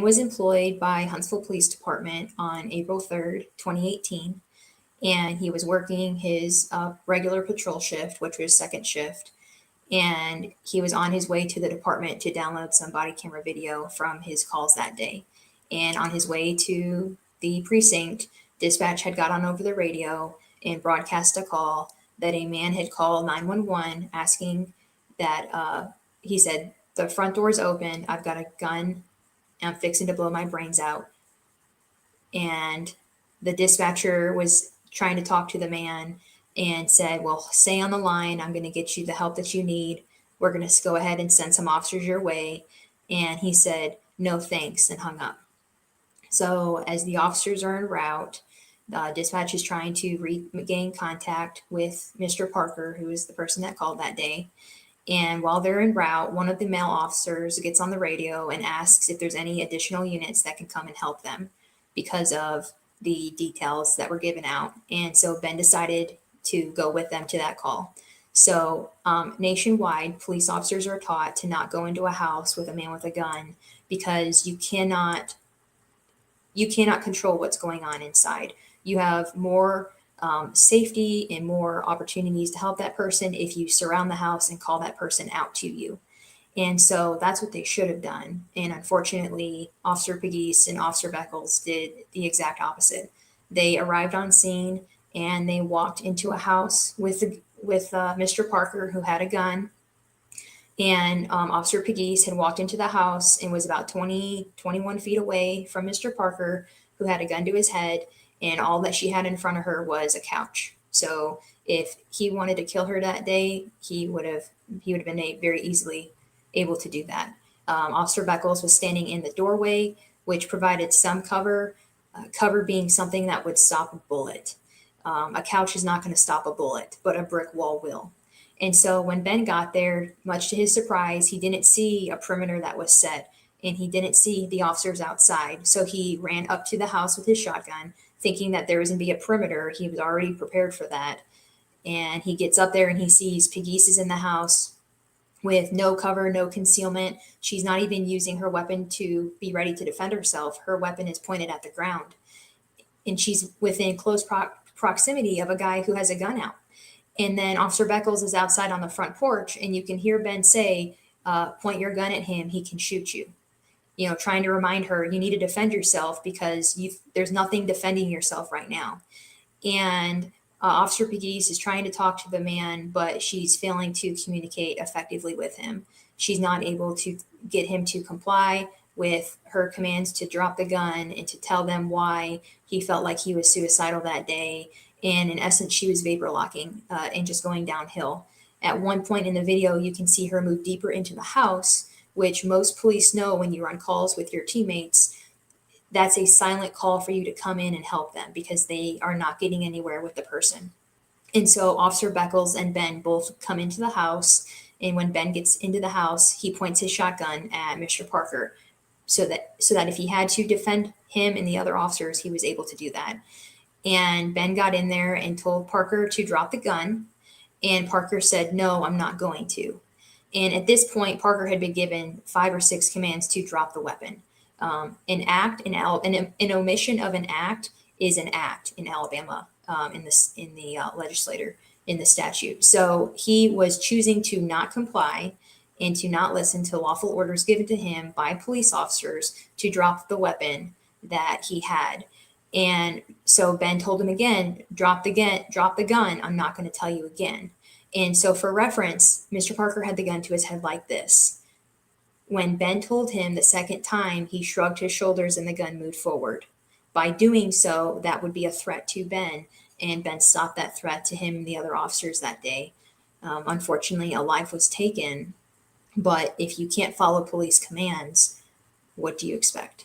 Was employed by Huntsville Police Department on April 3rd, 2018, and he was working his regular patrol shift, which was second shift, and he was on his way to the department to download some body camera video from his calls that day. And on his way to the precinct, dispatch had got on over the radio and broadcast a call that a man had called 911 asking that he said, "The front door is open. I've got a gun. I'm fixing to blow my brains out." And the dispatcher was trying to talk to the man and said, "Well, stay on the line. I'm going to get you the help that you need. We're going to go ahead and send some officers your way." And he said, "No, thanks," and hung up. So as the officers are en route, dispatch is trying to regain contact with Mr. Parker, who is the person that called that day. And while they're en route, one of the male officers gets on the radio and asks if there's any additional units that can come and help them because of the details that were given out. And so Ben decided to go with them to that call. So nationwide, police officers are taught to not go into a house with a man with a gun because you cannot control what's going on inside. You have more safety and more opportunities to help that person if you surround the house and call that person out to you. And so that's what they should have done. And unfortunately, Officer Pegues and Officer Beckles did the exact opposite. They arrived on scene and they walked into a house with Mr. Parker, who had a gun. And Officer Pegues had walked into the house and was about 21 feet away from Mr. Parker, who had a gun to his head. And all that she had in front of her was a couch. So if he wanted to kill her that day, he would have been very easily able to do that. Officer Beckles was standing in the doorway, which provided some cover, cover being something that would stop a bullet. A couch is not going to stop a bullet, but a brick wall will. And so when Ben got there, much to his surprise, he didn't see a perimeter that was set, and he didn't see the officers outside. So he ran up to the house with his shotgun, thinking that there was going to be a perimeter. He was already prepared for that. And he gets up there and he sees Pegues is in the house with no cover, no concealment. She's not even using her weapon to be ready to defend herself. Her weapon is pointed at the ground. And she's within close proximity of a guy who has a gun out. And then Officer Beckles is outside on the front porch, and you can hear Ben say, "Point your gun at him, he can shoot you." You know, trying to remind her, you need to defend yourself because there's nothing defending yourself right now. And Officer Pegues is trying to talk to the man, but she's failing to communicate effectively with him. She's not able to get him to comply with her commands to drop the gun and to tell them why he felt like he was suicidal that day. And in essence, she was vapor locking and just going downhill. At one point in the video, you can see her move deeper into the house, which most police know when you run calls with your teammates. That's a silent call for you to come in and help them because they are not getting anywhere with the person. And so Officer Beckles and Ben both come into the house. And when Ben gets into the house, he points his shotgun at Mr. Parker so that if he had to defend him and the other officers, he was able to do that. And Ben got in there and told Parker to drop the gun. And Parker said, "No, I'm not going to." And at this point, Parker had been given 5 or 6 commands to drop the weapon. An omission of an act is an act in Alabama, in the legislature, in the statute. So he was choosing to not comply and to not listen to lawful orders given to him by police officers to drop the weapon that he had. And so Ben told him again, drop the gun. I'm not going to tell you again. And so for reference, Mr. Parker had the gun to his head like this. When Ben told him the second time, he shrugged his shoulders and the gun moved forward. By doing so, that would be a threat to Ben, and Ben stopped that threat to him and the other officers that day. Unfortunately, a life was taken, but if you can't follow police commands, what do you expect?